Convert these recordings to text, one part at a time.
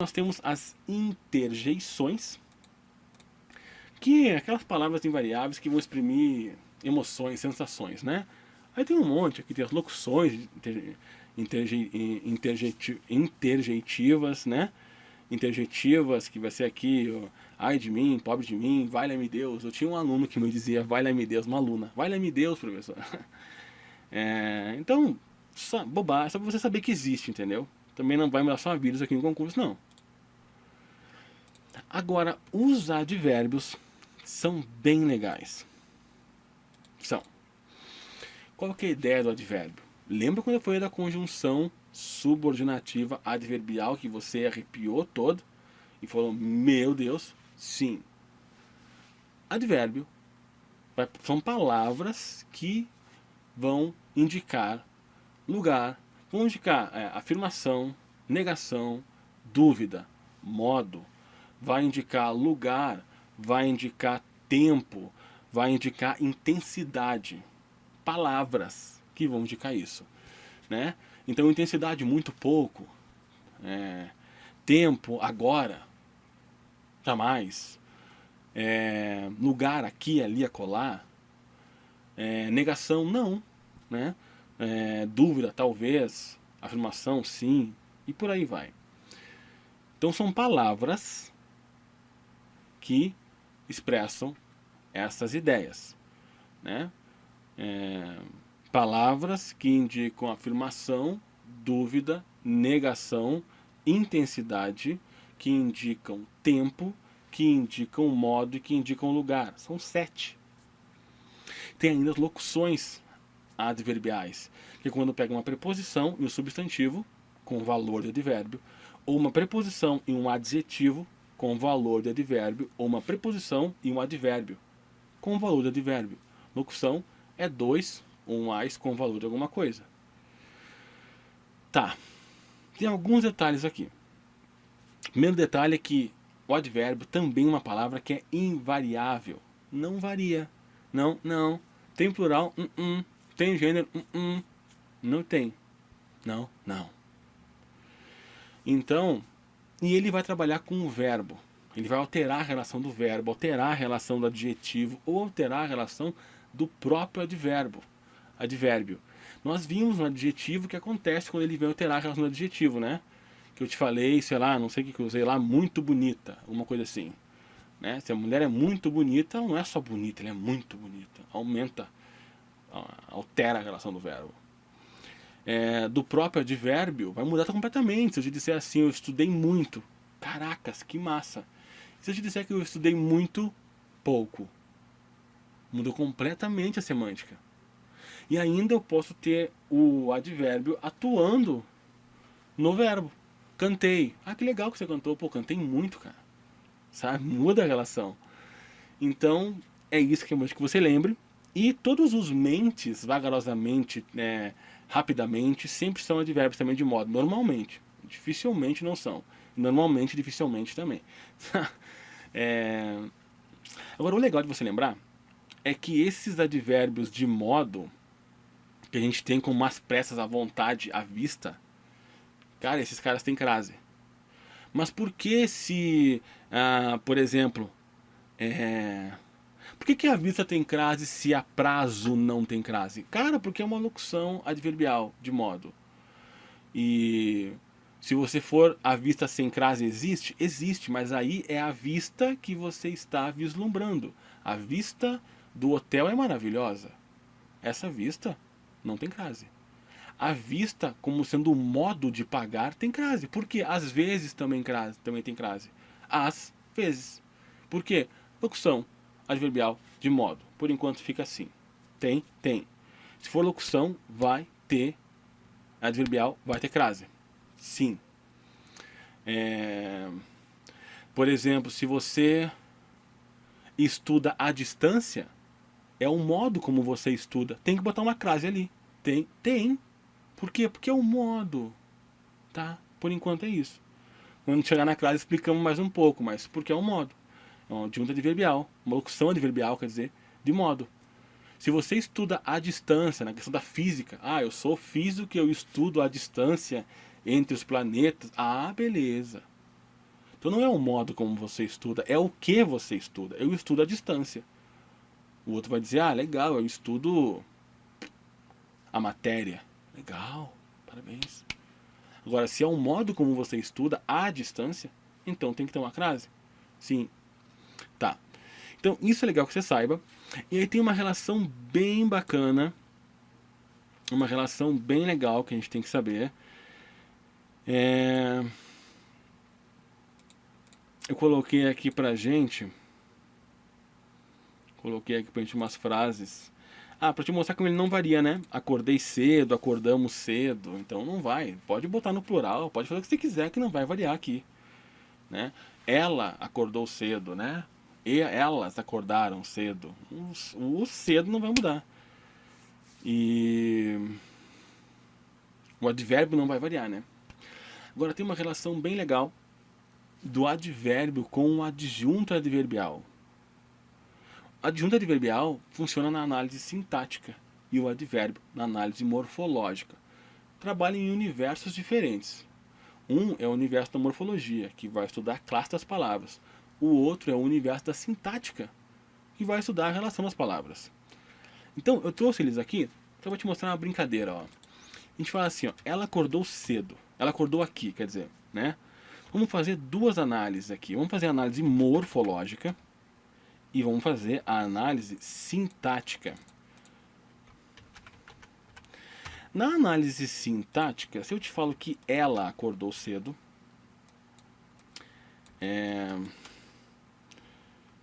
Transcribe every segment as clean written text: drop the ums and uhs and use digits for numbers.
nós temos as interjeições, que é aquelas palavras invariáveis que vão exprimir emoções, sensações, né? Aí tem um monte, aqui tem as locuções interjeitivas, né? Interjetivas, que vai ser aqui, ó, ai de mim, pobre de mim, valha-me Deus. Eu tinha um aluno que me dizia, valha-me Deus, uma aluna, valha-me Deus, professor. Então, só bobagem, só pra você saber que existe, entendeu? Também não vai mudar sua vida isso aqui no concurso, não. Agora, os advérbios são bem legais. São. Qual que é a ideia do advérbio? Lembra quando eu falei da conjunção subordinativa adverbial que você arrepiou todo e falou, meu Deus? Sim. Advérbio são palavras que vão indicar lugar, vão indicar afirmação, negação, dúvida, modo, vai indicar lugar, vai indicar tempo, vai indicar intensidade. Palavras que vão indicar isso, né? Então, intensidade muito pouco, tempo agora, jamais, lugar aqui, ali, acolá, negação não, né? Dúvida talvez, afirmação sim, e por aí vai. Então são palavras que expressam essas ideias, né? Palavras que indicam afirmação, dúvida, negação, intensidade, que indicam tempo, que indicam modo e que indicam lugar. São 7. Tem ainda as locuções adverbiais, que é quando pega uma preposição e um substantivo com valor de advérbio, ou uma preposição e um adjetivo com valor de advérbio, ou uma preposição e um advérbio com valor de advérbio. Locução é 2 ou mais com valor de alguma coisa. Tá. Tem alguns detalhes aqui. O primeiro detalhe é que o advérbio também é uma palavra que é invariável. Não varia. Não, não. Tem plural? Tem gênero? Não tem. Não, não. Então, e ele vai trabalhar com o verbo. Ele vai alterar a relação do verbo, alterar a relação do adjetivo ou alterar a relação do próprio advérbio. Nós vimos no adjetivo o que acontece quando ele vem alterar a relação do adjetivo, né? Que eu te falei, sei lá, não sei o que eu usei lá, muito bonita, uma coisa assim. Né? Se a mulher é muito bonita, ela não é só bonita, ela é muito bonita. Aumenta, altera a relação do verbo. Do próprio advérbio, vai mudar completamente. Se eu te disser assim, eu estudei muito, caracas, que massa. Se eu te disser que eu estudei muito pouco, mudou completamente a semântica. E ainda eu posso ter o advérbio atuando no verbo. Cantei. Ah, que legal que você cantou. Pô, cantei muito, cara. Sabe? Muda a relação. Então, é isso que eu acho que você lembre. E todos os mentes, vagarosamente, rapidamente, sempre são advérbios também de modo. Normalmente. Dificilmente não são. Normalmente, dificilmente também. Agora, o legal de você lembrar é que esses advérbios de modo, que a gente tem como as pressas à vontade, à vista, cara, esses caras têm crase. Mas por que se, por exemplo, por que a vista tem crase se a prazo não tem crase? Cara, porque é uma locução adverbial de modo. E se você for a vista sem crase existe? Existe, mas aí é a vista que você está vislumbrando. A vista do hotel é maravilhosa. Essa vista não tem crase. A vista, como sendo o modo de pagar, tem crase. Por quê? Às vezes também tem crase. Às vezes. Por quê? Locução adverbial de modo. Por enquanto fica assim. Tem. Se for locução, vai ter adverbial, vai ter crase. Sim. Por exemplo, se você estuda à distância, é o modo como você estuda. Tem que botar uma crase ali. Tem. Por quê? Porque é o modo. Tá? Por enquanto é isso. Quando chegar na crase explicamos mais um pouco, mas porque é um modo. É uma adjunta adverbial, uma locução adverbial, quer dizer, de modo. Se você estuda à distância, na questão da física, eu sou físico, eu estudo à distância entre os planetas. Beleza. Então não é o modo como você estuda, é o que você estuda. Eu estudo à distância. O outro vai dizer, ah, legal, eu estudo a matéria. Legal, parabéns. Agora, se é o modo como você estuda à distância, então tem que ter uma crase. Sim. Tá. Então, isso é legal que você saiba. E aí tem uma relação bem bacana, uma relação bem legal que a gente tem que saber. Eu coloquei aqui pra gente umas frases. Ah, pra te mostrar como ele não varia, né? Acordei cedo, acordamos cedo. Então não vai. Pode botar no plural, pode fazer o que você quiser que não vai variar aqui, né? Ela acordou cedo, né? E elas acordaram cedo. O cedo não vai mudar. E o advérbio não vai variar, né? Agora tem uma relação bem legal do advérbio com o adjunto adverbial. O adjunto adverbial funciona na análise sintática e o advérbio na análise morfológica. Trabalham em universos diferentes. Um é o universo da morfologia, que vai estudar a classe das palavras. O outro é o universo da sintática, que vai estudar a relação das palavras. Então, eu trouxe eles aqui só para te mostrar uma brincadeira. Ó. A gente fala assim, ó, ela acordou cedo. Ela acordou aqui, quer dizer, né? Vamos fazer duas análises aqui. Vamos fazer a análise morfológica e vamos fazer a análise sintática. Na análise sintática, se eu te falo que ela acordou cedo,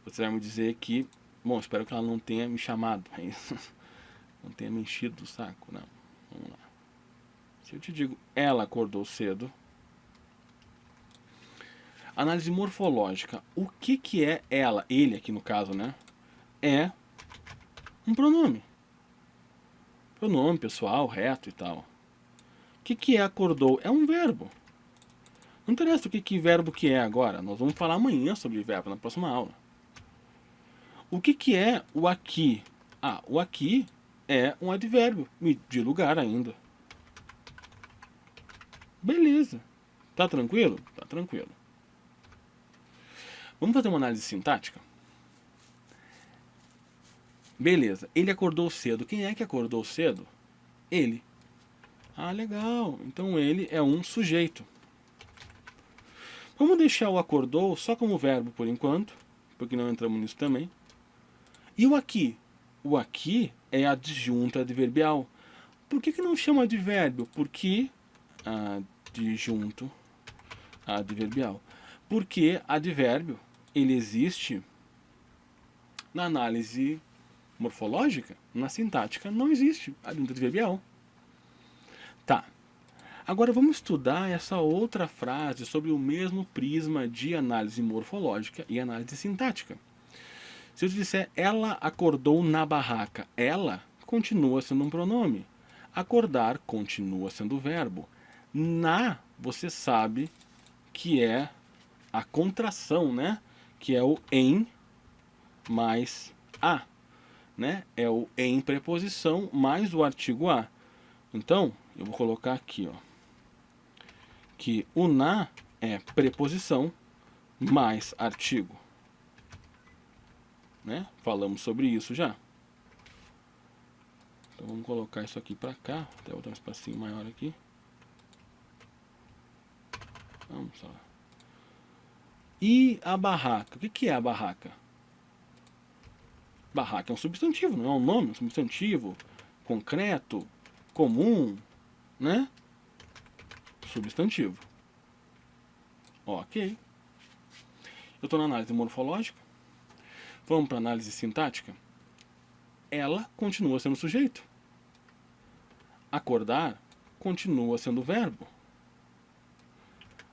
você vai me dizer que, bom, espero que ela não tenha me chamado, é isso? Não tenha me enchido o saco, não. Vamos lá. Se eu te digo, ela acordou cedo, análise morfológica, o que é ela? Ele aqui no caso, né? É um pronome. Pronome pessoal, reto e tal. O que é acordou? É um verbo. Não interessa o que verbo que é agora. Nós vamos falar amanhã sobre verbo na próxima aula. O que é o aqui? Ah, o aqui é um advérbio de lugar ainda. Beleza. Tá tranquilo? Tá tranquilo. Vamos fazer uma análise sintática? Beleza. Ele acordou cedo. Quem é que acordou cedo? Ele. Ah, legal. Então ele é um sujeito. Vamos deixar o acordou só como verbo por enquanto, porque não entramos nisso também. E o aqui? O aqui é adjunto adverbial. Por que não chama advérbio? Porque adjunto adverbial. Porque advérbio ele existe na análise morfológica, na sintática não existe adjunto adverbial. Tá. Agora vamos estudar essa outra frase sobre o mesmo prisma de análise morfológica e análise sintática. Se eu te disser, ela acordou na barraca, ela continua sendo um pronome. Acordar continua sendo verbo. Na, você sabe que é a contração, né? Que é o em mais a. Né? É o em preposição mais o artigo a. Então, eu vou colocar aqui, ó, que o na é preposição mais artigo. Né? Falamos sobre isso já. Então vamos colocar isso aqui para cá. Até botar um espacinho maior aqui. Vamos lá. E a barraca? O que é a barraca? Barraca é um substantivo, não é um nome, é um substantivo concreto, comum, né? Substantivo. Ok. Eu estou na análise morfológica. Vamos para a análise sintática. Ela continua sendo sujeito. Acordar continua sendo verbo.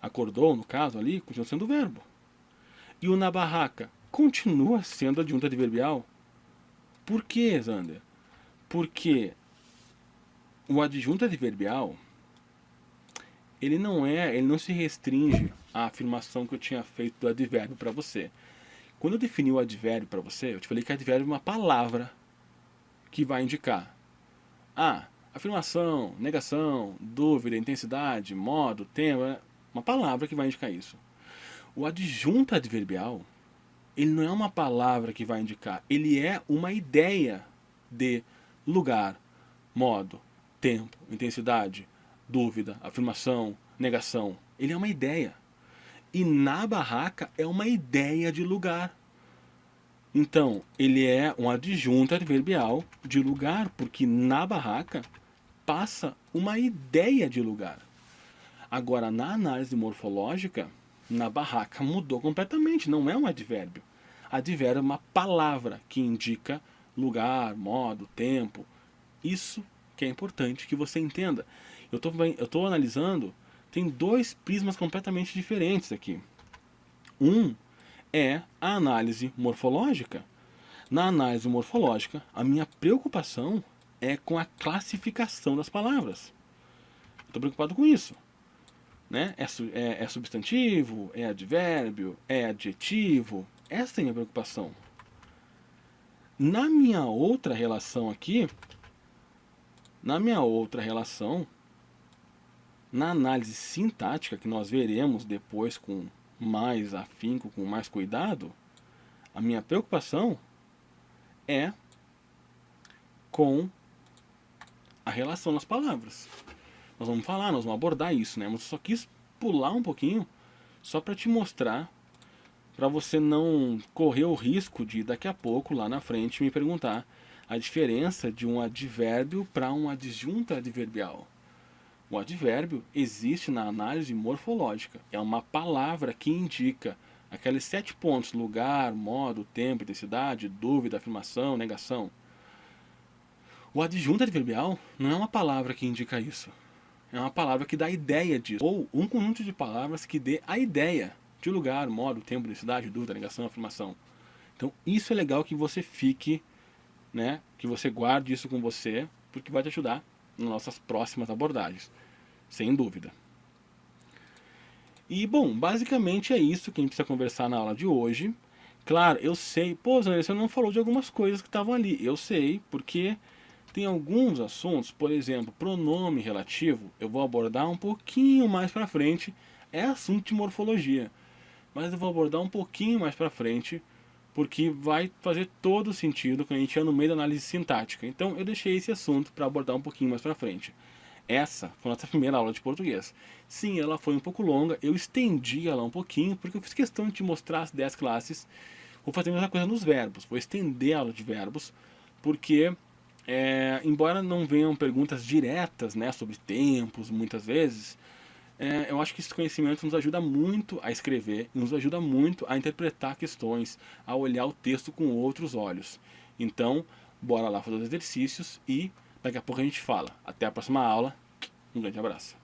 Acordou, no caso ali, continua sendo verbo. E o na barraca continua sendo adjunto adverbial. Por quê, Zander? Porque o adjunto adverbial ele não se restringe à afirmação que eu tinha feito do advérbio para você. Quando eu defini o advérbio para você, eu te falei que advérbio é uma palavra que vai indicar afirmação, negação, dúvida, intensidade, modo, tema, uma palavra que vai indicar isso. O adjunto adverbial, ele não é uma palavra que vai indicar, ele é uma ideia de lugar, modo, tempo, intensidade, dúvida, afirmação, negação. Ele é uma ideia. E na barraca é uma ideia de lugar. Então, ele é um adjunto adverbial de lugar, porque na barraca passa uma ideia de lugar. Agora, na análise morfológica, na barraca mudou completamente, não é um advérbio. Advérbio é uma palavra que indica lugar, modo, tempo. Isso que é importante que você entenda. Eu estou analisando, tem dois prismas completamente diferentes aqui. Um é a análise morfológica. Na análise morfológica, a minha preocupação é com a classificação das palavras. Estou preocupado com isso. Né? É substantivo, é advérbio, é adjetivo. Essa é a minha preocupação. Na minha outra relação aqui, na análise sintática, que nós veremos depois com mais afinco, com mais cuidado, a minha preocupação é com a relação das palavras. Nós vamos falar, nós vamos abordar isso, né? Mas eu só quis pular um pouquinho só para te mostrar, para você não correr o risco de daqui a pouco, lá na frente, me perguntar a diferença de um advérbio para um adjunto adverbial. O advérbio existe na análise morfológica. É uma palavra que indica aqueles 7 pontos: lugar, modo, tempo, intensidade, dúvida, afirmação, negação. O adjunto adverbial não é uma palavra que indica isso. É uma palavra que dá a ideia disso. Ou um conjunto de palavras que dê a ideia de lugar, modo, tempo, intensidade, dúvida, negação, afirmação. Então isso é legal que você fique, né, que você guarde isso com você, porque vai te ajudar nas nossas próximas abordagens, sem dúvida. E bom, basicamente é isso que a gente precisa conversar na aula de hoje. Claro, eu sei, pô, Zé, você não falou de algumas coisas que estavam ali. Eu sei, porque tem alguns assuntos, por exemplo, pronome relativo, eu vou abordar um pouquinho mais pra frente, é assunto de morfologia, mas eu vou abordar um pouquinho mais pra frente, porque vai fazer todo sentido quando a gente é no meio da análise sintática. Então eu deixei esse assunto para abordar um pouquinho mais pra frente. Essa foi a nossa primeira aula de português. Sim, ela foi um pouco longa, eu estendi ela um pouquinho, porque eu fiz questão de te mostrar as 10 classes. Vou fazer a mesma coisa nos verbos, vou estender a aula de verbos, porque embora não venham perguntas diretas, né, sobre tempos, muitas vezes, eu acho que esse conhecimento nos ajuda muito a escrever, nos ajuda muito a interpretar questões, a olhar o texto com outros olhos. Então, bora lá fazer os exercícios e daqui a pouco a gente fala. Até a próxima aula. Um grande abraço.